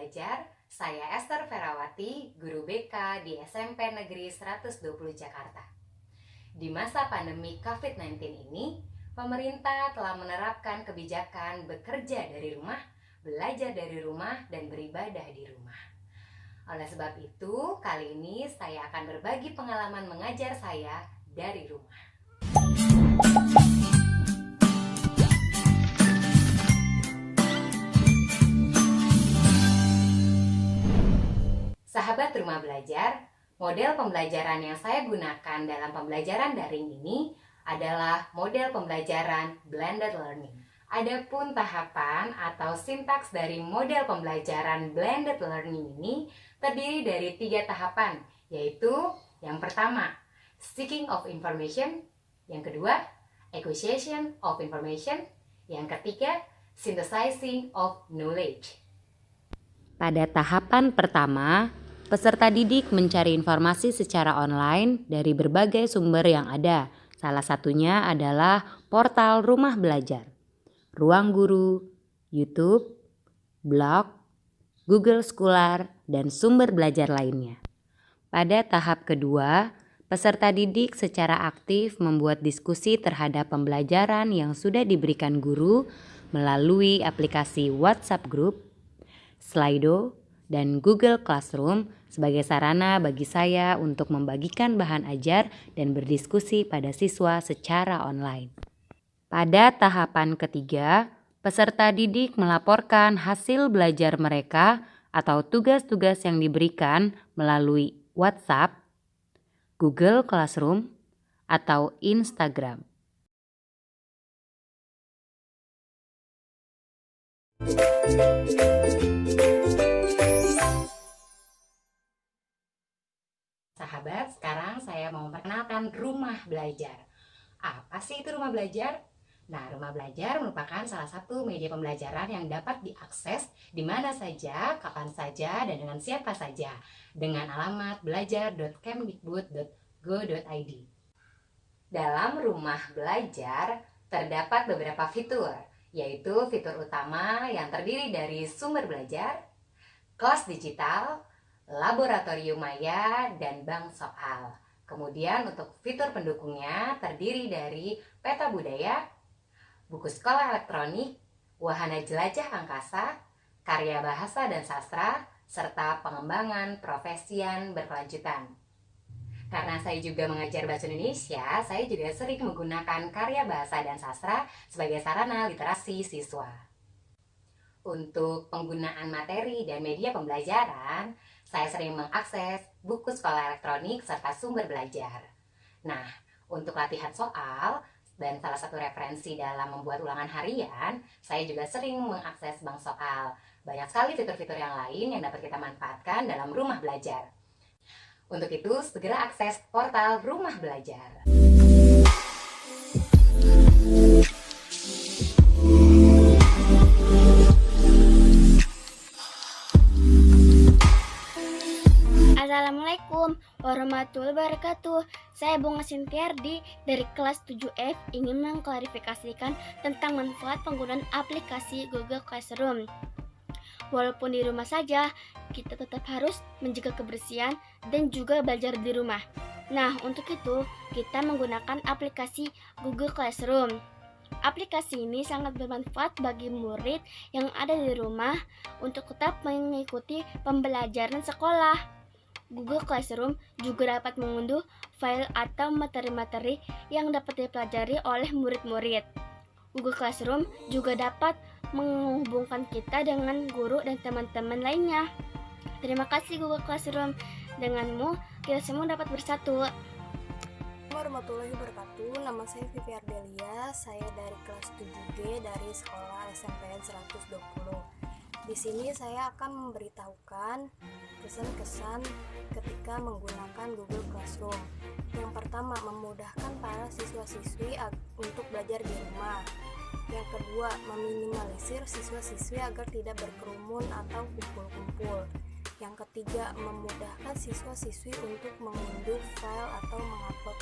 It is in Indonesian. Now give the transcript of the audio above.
Belajar, saya Esther Ferawati, guru BK di SMP Negeri 120 Jakarta. Di masa pandemi COVID-19 ini, pemerintah telah menerapkan kebijakan bekerja dari rumah, belajar dari rumah, dan beribadah di rumah. Oleh sebab itu, kali ini saya akan berbagi pengalaman mengajar saya dari rumah. Sahabat Rumah Belajar, model pembelajaran yang saya gunakan dalam pembelajaran daring ini adalah model pembelajaran blended learning. Adapun tahapan atau sintaks dari model pembelajaran blended learning ini terdiri dari 3 tahapan, yaitu yang pertama, seeking of information, yang kedua, acquisition of information, yang ketiga, synthesizing of knowledge. Pada tahapan pertama, peserta didik mencari informasi secara online dari berbagai sumber yang ada. Salah satunya adalah portal Rumah Belajar, Ruang Guru, YouTube, blog, Google Scholar, dan sumber belajar lainnya. Pada tahap kedua, peserta didik secara aktif membuat diskusi terhadap pembelajaran yang sudah diberikan guru melalui aplikasi WhatsApp Group, Slido, dan Google Classroom sebagai sarana bagi saya untuk membagikan bahan ajar dan berdiskusi pada siswa secara online. Pada tahapan ketiga, peserta didik melaporkan hasil belajar mereka atau tugas-tugas yang diberikan melalui WhatsApp, Google Classroom, atau Instagram. Sahabat, sekarang saya mau memperkenalkan Rumah Belajar. Apa sih itu Rumah Belajar? Nah, Rumah Belajar merupakan salah satu media pembelajaran yang dapat diakses di mana saja, kapan saja, dan dengan siapa saja, dengan alamat belajar.kemdikbud.go.id. Dalam Rumah Belajar terdapat beberapa fitur, yaitu fitur utama yang terdiri dari sumber belajar, kelas digital, laboratorium maya, dan bank soal. Kemudian untuk fitur pendukungnya terdiri dari peta budaya, buku sekolah elektronik, wahana jelajah angkasa, karya bahasa dan sastra, serta pengembangan profesian berkelanjutan. Karena saya juga mengajar bahasa Indonesia, saya juga sering menggunakan karya bahasa dan sastra sebagai sarana literasi siswa. Untuk penggunaan materi dan media pembelajaran, saya sering mengakses buku sekolah elektronik serta sumber belajar. Nah, untuk latihan soal dan salah satu referensi dalam membuat ulangan harian, saya juga sering mengakses bank soal. Banyak sekali fitur-fitur yang lain yang dapat kita manfaatkan dalam Rumah Belajar. Untuk itu, segera akses portal Rumah Belajar. Assalamualaikum warahmatullahi wabarakatuh. Saya Bunga Sintiardi dari kelas 7F ingin mengklarifikasikan tentang manfaat penggunaan aplikasi Google Classroom. Walaupun di rumah saja, kita tetap harus menjaga kebersihan dan juga belajar di rumah. Nah, untuk itu kita menggunakan aplikasi Google Classroom. Aplikasi ini sangat bermanfaat bagi murid yang ada di rumah untuk tetap mengikuti pembelajaran sekolah. Google Classroom juga dapat mengunduh file atau materi-materi yang dapat dipelajari oleh murid-murid. Google Classroom juga dapat menghubungkan kita dengan guru dan teman-teman lainnya. Terima kasih Google Classroom. Denganmu, kita semua dapat bersatu. Warahmatullahi wabarakatuh. Nama saya Vivi Ardelia. Saya dari kelas 7D dari sekolah SMPN 120. Di sini saya akan memberitahukan kesan-kesan ketika menggunakan Google Classroom. Yang pertama, memudahkan para siswa-siswi untuk belajar di rumah. Yang kedua, meminimalisir siswa-siswi agar tidak berkerumun atau kumpul-kumpul. Yang ketiga, memudahkan siswa-siswi untuk mengunduh file atau mengupload